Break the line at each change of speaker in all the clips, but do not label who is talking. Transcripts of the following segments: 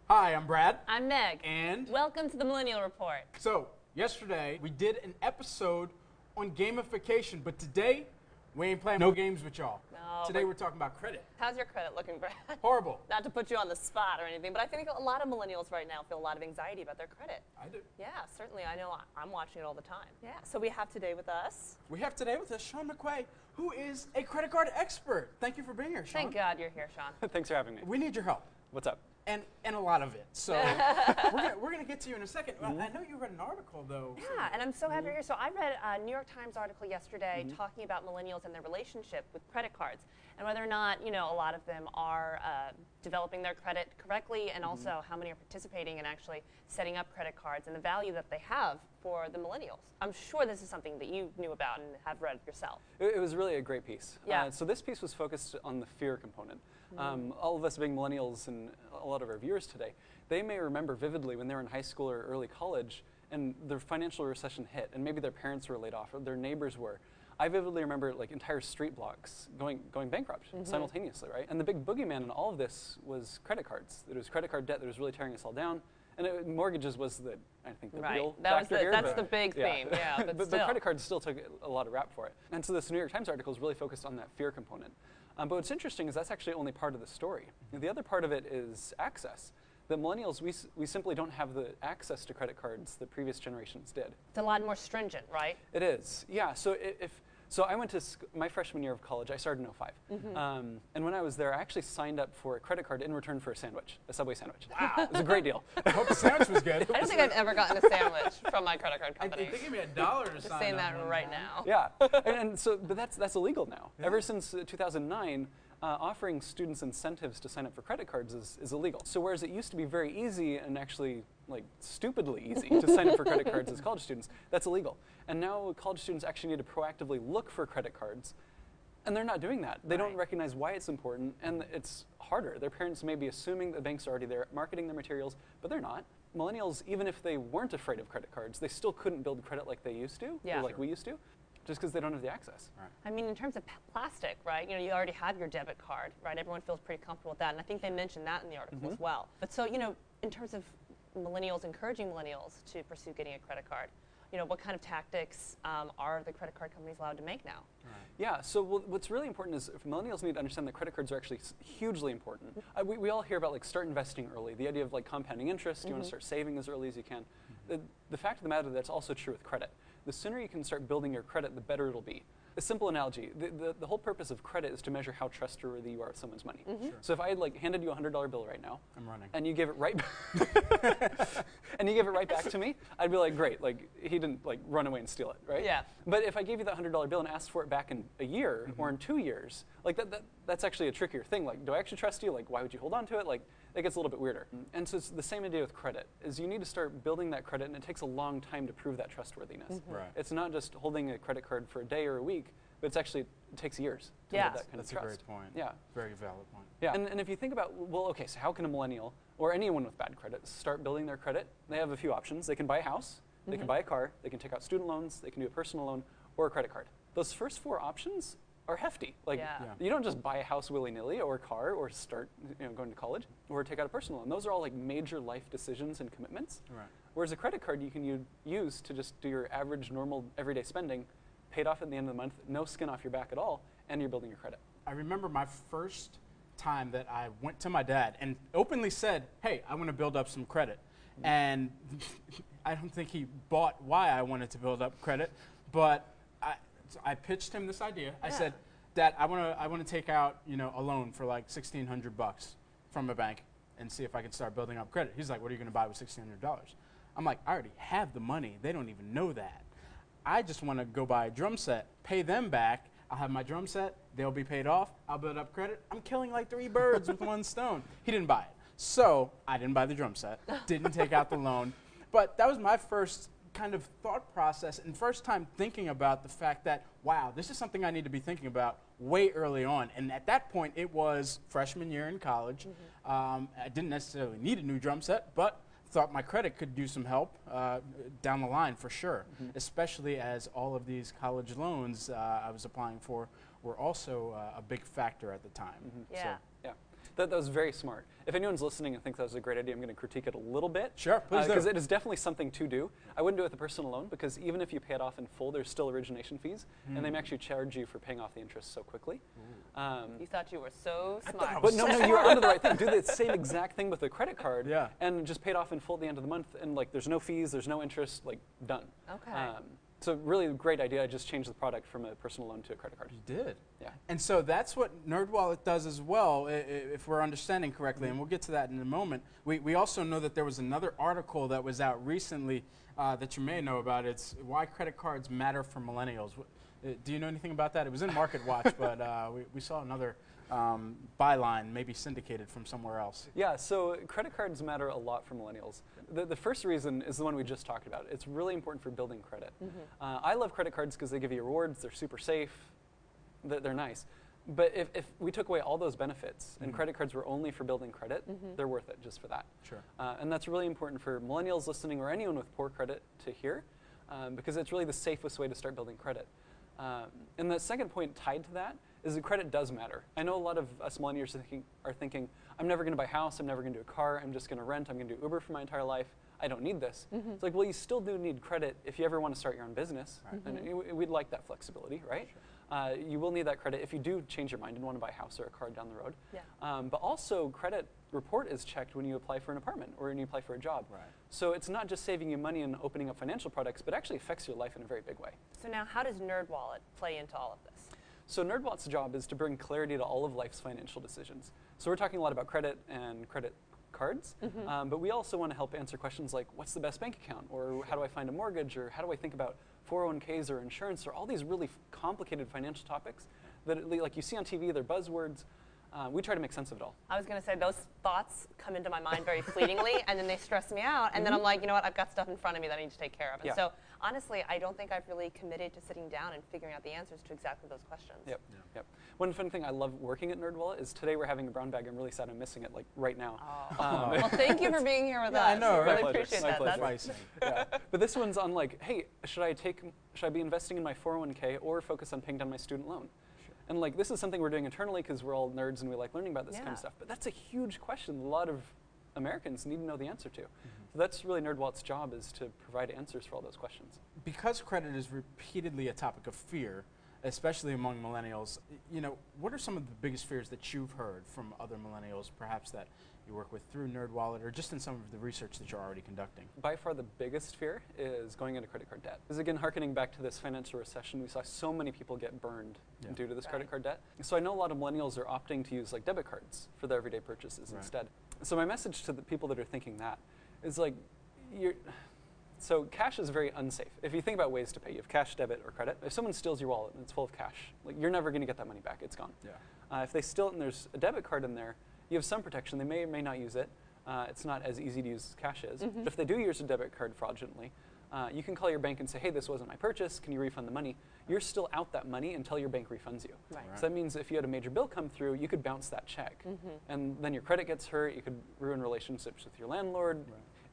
Hi, I'm Brad.
I'm Meg.
And
welcome to the Millennial Report.
So, yesterday we did an episode on gamification, but today we ain't playing no games with y'all.
No,
today we're talking about credit.
How's your credit looking, Brad?
Horrible.
Not to put you on the spot or anything, but I think a lot of millennials right now feel a lot of anxiety about their credit.
I do.
Yeah, certainly. I know I'm watching it all the time. Yeah, so we have today with us.
We have today with us Sean McQuay, who is a credit card expert. Thank you for being here, Sean.
Thank God you're here, Sean.
Thanks for having me.
We need your help.
What's up?
And a lot of it. So we're gonna get to you in a second. I know you read an article though.
Yeah, and I'm so happy you're here. So I read a New York Times article yesterday talking about millennials and their relationship with credit cards, and whether or not a lot of them are developing their credit correctly, and also how many are participating in actually setting up credit cards and the value that they have for the millennials. I'm sure this is something that you knew about and have read yourself.
It was really a great piece.
Yeah.
So this piece was focused on the fear component. All of us being millennials and a lot of our viewers today, they may remember vividly when they were in high school or early college and the financial recession hit and maybe their parents were laid off or their neighbors were. I vividly remember like entire street blocks going bankrupt simultaneously, right? And the big boogeyman in all of this was credit cards. It was credit card debt that was really tearing us all down. And mortgages was the, I think, the real factor here.
That's the big theme, yeah. But
the credit cards still took a lot of rap for it. And so this New York Times article is really focused on that fear component. But what's interesting is that's actually only part of the story. The other part of it is access. The millennials, we simply don't have the access to credit cards that previous generations did.
It's a lot more stringent, right?
It is, yeah. So I went to my freshman year of college. I started in 2005. And when I was there, I actually signed up for a credit card in return for a sandwich, a Subway sandwich. Wow. It was a great deal.
I hope the sandwich was good.
I don't think I've ever gotten a sandwich from my credit card company.
They gave me $1 to
Just
sign
saying
up
that right now.
Yeah, but that's illegal now. Yeah. Ever since 2009, offering students incentives to sign up for credit cards is illegal. So whereas it used to be very easy and actually like stupidly easy to sign up for credit cards as college students, that's illegal. And now college students actually need to proactively look for credit cards, and they're not doing that. They don't recognize why it's important, and it's harder. Their parents may be assuming that banks are already there marketing their materials, but they're not. Millennials, even if they weren't afraid of credit cards, they still couldn't build credit like they used to, or like we used to, just because they don't have the access.
Right.
I mean, in terms of plastic, right? You already have your debit card, right? Everyone feels pretty comfortable with that, and I think they mentioned that in the article as well. But so, in terms of millennials, encouraging millennials to pursue getting a credit card, what kind of tactics are the credit card companies allowed to make now?
Right. Yeah, so what's really important is millennials need to understand that credit cards are actually hugely important. We all hear about like start investing early, the idea of like compounding interest, you want to start saving as early as you can. The fact of the matter, that's also true with credit. The sooner you can start building your credit, the better it'll be. A simple analogy, the whole purpose of credit is to measure how trustworthy you are with someone's money.
Sure.
So if I had like handed you a $100 bill right now,
I'm running.
and you give it right back to me, I'd be like, great, like he didn't like run away and steal it, right?
Yeah.
But if I gave you that $100 bill and asked for it back in a year or in 2 years, like that's actually a trickier thing. Like, do I actually trust you? Like, why would you hold on to it? Like, it gets a little bit weirder. And so it's the same idea with credit, is you need to start building that credit, and it takes a long time to prove that trustworthiness.
Right.
It's not just holding a credit card for a day or a week, but it takes years to build that kind of trust.
That's a great point.
Yeah.
Very valid point.
Yeah, and if you think about, well, okay, so how can a millennial or anyone with bad credit start building their credit? They have a few options. They can buy a house, they can buy a car, they can take out student loans, they can do a personal loan, or a credit card. Those first 4 options are hefty. Like, you don't just buy a house willy-nilly or a car or start going to college or take out a personal loan. Those are all like major life decisions and commitments.
Right.
Whereas a credit card you can use to just do your average, normal, everyday spending, paid off at the end of the month, no skin off your back at all, and you're building your credit.
I remember my first time that I went to my dad and openly said, hey, I want to build up some credit. And I don't think he bought why I wanted to build up credit, but I pitched him this idea. I said, Dad, I want to take out a loan for like $1,600 from a bank and see if I can start building up credit. He's like, what are you going to buy with $1,600? I'm like, I already have the money. They don't even know that. I just want to go buy a drum set, pay them back. I'll have my drum set. They'll be paid off. I'll build up credit. I'm killing like 3 birds with one stone. He didn't buy it. So I didn't buy the drum set, didn't take out the loan. But that was my first kind of thought process and first time thinking about the fact that, wow, this is something I need to be thinking about way early on. And at that point, it was freshman year in college. I didn't necessarily need a new drum set, but thought my credit could do some help down the line for sure, especially as all of these college loans I was applying for were also a big factor at the time.
Yeah.
So, That was very smart. If anyone's listening and thinks that was a great idea, I'm going to critique it a little bit.
Sure, please do.
Because it is definitely something to do. I wouldn't do it with a personal loan because even if you pay it off in full, there's still origination fees, and they may actually charge you for paying off the interest so quickly.
You thought you were so
I thought
smart.
I
But
was
no, you're onto the right thing. Do the same exact thing with a credit card,
Yeah.
and just pay it off in full at the end of the month, and like there's no fees, there's no interest, like done.
Okay.
So really great idea. I just changed the product from a personal loan to a credit card.
You did.
Yeah.
And so that's what NerdWallet does as well, if we're understanding correctly, and we'll get to that in a moment. We also know that there was another article that was out recently that you may know about. It's Why Credit Cards Matter for Millennials. Do you know anything about that? It was in MarketWatch, but we saw another byline, maybe syndicated from somewhere else.
Yeah, so credit cards matter a lot for millennials. The first reason is the one we just talked about. It's really important for building credit. I love credit cards because they give you rewards, they're super safe, they're nice. But if we took away all those benefits and credit cards were only for building credit, they're worth it just for that.
Sure.
And that's really important for millennials listening or anyone with poor credit to hear because it's really the safest way to start building credit. And the second point tied to that is that credit does matter. I know a lot of us millennials are thinking, I'm never going to buy a house, I'm never going to do a car, I'm just going to rent, I'm going to do Uber for my entire life. I don't need this. It's like, well, you still do need credit if you ever want to start your own business. And we'd like that flexibility, right? Sure. You will need that credit if you do change your mind and want to buy a house or a car down the road.
Yeah.
But also, credit report is checked when you apply for an apartment or when you apply for a job.
Right.
So it's not just saving you money and opening up financial products, but actually affects your life in a very big way.
So now how does NerdWallet play into all of this?
So NerdWallet's job is to bring clarity to all of life's financial decisions. So we're talking a lot about credit and credit cards, but we also want to help answer questions like, what's the best bank account? Or how do I find a mortgage? Or how do I think about 401ks or insurance? Or all these really complicated financial topics that, like you see on TV, they're buzzwords. We try to make sense of it all.
I was going to say those thoughts come into my mind very fleetingly, and then they stress me out, and then I'm like, you know what, I've got stuff in front of me that I need to take care of. And so honestly, I don't think I've really committed to sitting down and figuring out the answers to exactly those questions.
Yep. One fun thing I love working at NerdWallet is today we're having a brown bag. I'm really sad I'm missing it, like right now.
Oh. Well, thank you for being here with us.
I know,
I
right?
really appreciate
My
that.
pleasure.
That's-
Yeah. But this one's on like, hey, should I be investing in my 401k or focus on paying down my student loan? And like this is something we're doing internally because we're all nerds and we like learning about this kind of stuff. But that's a huge question a lot of Americans need to know the answer to. So that's really NerdWallet's job, is to provide answers for all those questions.
Because credit is repeatedly a topic of fear, especially among millennials, you know, what are some of the biggest fears that you've heard from other millennials, perhaps that you work with through NerdWallet or just in some of the research that you're already conducting?
By far the biggest fear is going into credit card debt. Because again, hearkening back to this financial recession, we saw so many people get burned due to this credit card debt. So I know a lot of millennials are opting to use like debit cards for their everyday purchases instead. So my message to the people that are thinking that is like, so cash is very unsafe. If you think about ways to pay, you have cash, debit, or credit. If someone steals your wallet and it's full of cash, like you're never going to get that money back. It's gone. If they steal it and there's a debit card in there, you have some protection. They may or may not use it. It's not as easy to use as cash is. But if they do use a debit card fraudulently, you can call your bank and say, hey, this wasn't my purchase. Can you refund the money? You're still out that money until your bank refunds you. So that means if you had a major bill come through, you could bounce that check. And then your credit gets hurt. You could ruin relationships with your landlord.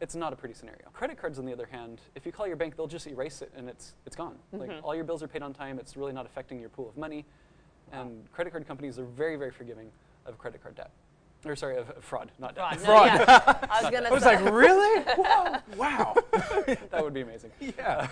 It's not a pretty scenario. Credit cards, on the other hand, if you call your bank, they'll just erase it and it's gone. Like all your bills are paid on time. It's really not affecting your pool of money. And credit card companies are very, very forgiving of credit card debt. Or sorry, of fraud, not debt.
Fraud. No, yeah. I was going to say.
I was like, really? Whoa, wow.
That would be amazing.
Yeah.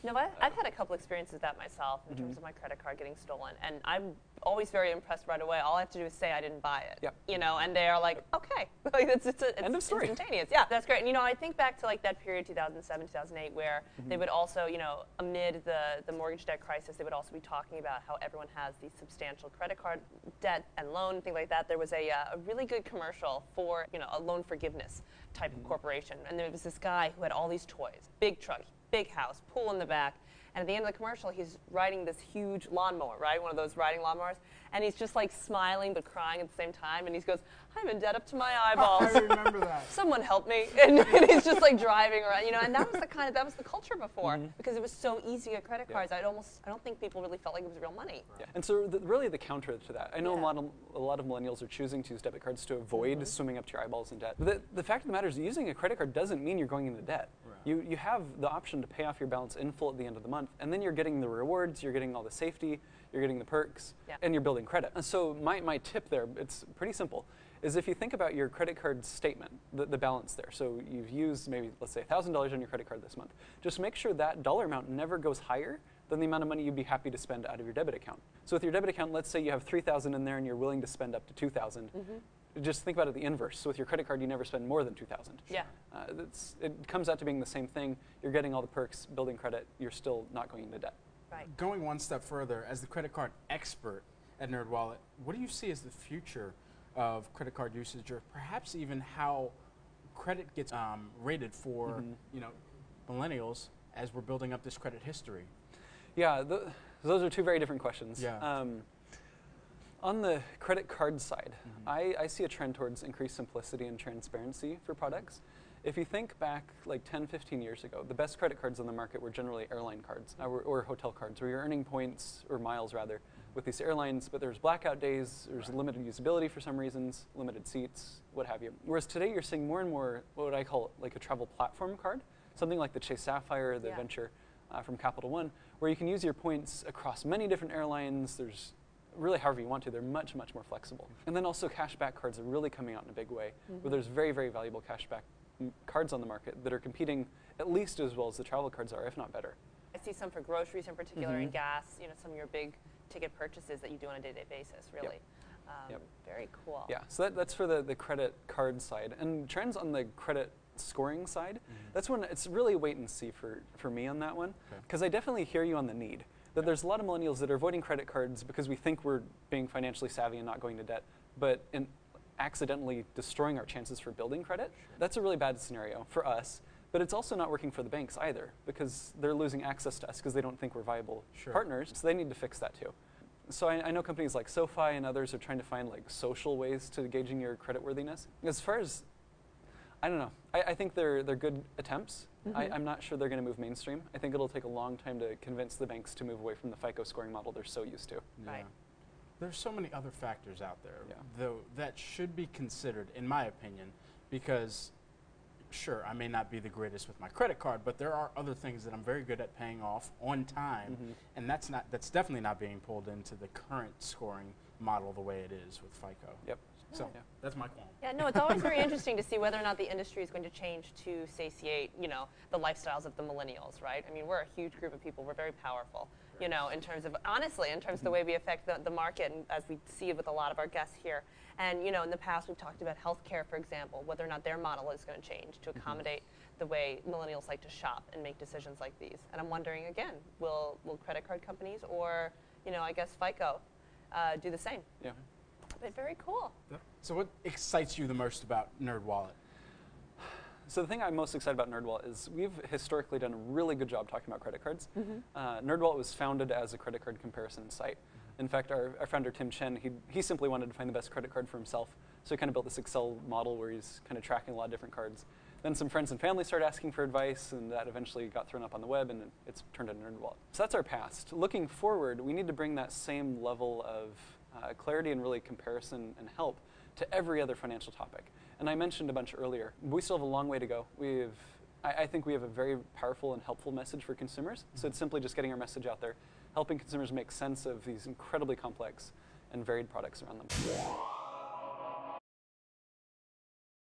No, I've had a couple experiences with that myself in terms of my credit card getting stolen, and I'm always very impressed right away. All I have to do is say I didn't buy it, you know, and they are like, okay, like it's
End of story.
instantaneous. Yeah, that's great. And you know, I think back to like that period, 2007, 2008, where they would also, you know, amid the mortgage debt crisis, they would also be talking about how everyone has these substantial credit card debt and loan, things like that. There was a really good commercial for, you know, a loan forgiveness type of corporation, and there was this guy who had all these toys, big truck, big house, pool in the back, and at the end of the commercial, he's riding this huge lawnmower, right? One of those riding lawnmowers, and he's just like smiling but crying at the same time, and he goes, I'm in debt up to my eyeballs.
I remember that.
Someone help me. And he's just like driving around, you know, and that was the culture before, because it was so easy to get credit cards. I don't think people really felt like it was real money.
And so really the counter to that, I know a lot of millennials are choosing to use debit cards to avoid swimming up to your eyeballs in debt. But the fact of the matter is, using a credit card doesn't mean you're going into debt. You have the option to pay off your balance in full at the end of the month, and then you're getting the rewards, you're getting all the safety, you're getting the perks, and you're building credit. And so my tip there, it's pretty simple, is if you think about your credit card statement, the balance there. So you've used maybe, let's say, $1,000 on your credit card this month. Just make sure that dollar amount never goes higher than the amount of money you'd be happy to spend out of your debit account. So with your debit account, let's say you have $3,000 in there and you're willing to spend up to $2,000. Just think about it the inverse. So with your credit card, you never spend more than $2,000.
Yeah.
It comes out to being the same thing. You're getting all the perks, building credit. You're still not going into debt.
Right.
Going one step further, as the credit card expert at NerdWallet, what do you see as the future of credit card usage, or perhaps even how credit gets rated for millennials as we're building up this credit history?
Yeah, those are two very different questions.
Yeah.
On the credit card side, I see a trend towards increased simplicity and transparency for products. If you think back like 10, 15 years ago, the best credit cards on the market were generally airline cards or hotel cards, where you're earning points, or miles rather, with these airlines, but there's blackout days, there's limited usability for some reasons, limited seats, what have you. Whereas today you're seeing more and more what I call like a travel platform card, something like the Chase Sapphire, the Venture from Capital One, where you can use your points across many different airlines. There's really however you want to. They're much, much more flexible. And then also cashback cards are really coming out in a big way, where there's very, very valuable cashback cards on the market that are competing at least as well as the travel cards are, if not better.
I see some for groceries in particular and gas, some of your big ticket purchases that you do on a day-to-day basis, really. Very cool.
Yeah, so that's for the credit card side. And trends on the credit scoring side, that's when it's really wait and see for me on that one, because I definitely hear you on the need. That there's a lot of millennials that are avoiding credit cards because we think we're being financially savvy and not going to debt, but in accidentally destroying our chances for building credit. That's a really bad scenario for us, but it's also not working for the banks either, because they're losing access to us because they don't think we're viable partners, so they need to fix that too. So I know companies like SoFi and others are trying to find like social ways to gauging your creditworthiness. As far as, I don't know, I think they're good attempts. I'm not sure they're going to move mainstream. I think it'll take a long time to convince the banks to move away from the FICO scoring model they're so used to.
Right.
There's so many other factors out there, though, that should be considered, in my opinion, because, sure, I may not be the greatest with my credit card, but there are other things that I'm very good at paying off on time, and that's definitely not being pulled into the current scoring model the way it is with FICO.
Yep.
So that's my qualm.
Yeah, no, it's always very interesting to see whether or not the industry is going to change to satiate, the lifestyles of the millennials, right? I mean, we're a huge group of people. We're very powerful, in terms of, honestly, in terms of the way we affect the market, and as we see with a lot of our guests here. And, in the past, we've talked about healthcare, for example, whether or not their model is going to change to accommodate the way millennials like to shop and make decisions like these. And I'm wondering, again, will credit card companies or, I guess FICO do the same?
Yeah.
But very cool.
So what excites you the most about NerdWallet?
So the thing I'm most excited about NerdWallet is we've historically done a really good job talking about credit cards. NerdWallet was founded as a credit card comparison site. In fact, our founder, Tim Chen, he simply wanted to find the best credit card for himself. So he kind of built this Excel model where he's kind of tracking a lot of different cards. Then some friends and family started asking for advice, and that eventually got thrown up on the web, and it's turned into NerdWallet. So that's our past. Looking forward, we need to bring that same level of clarity and really comparison and help to every other financial topic. And I mentioned a bunch earlier. We still have a long way to go. I think we have a very powerful and helpful message for consumers. So it's simply just getting our message out there, helping consumers make sense of these incredibly complex and varied products around them.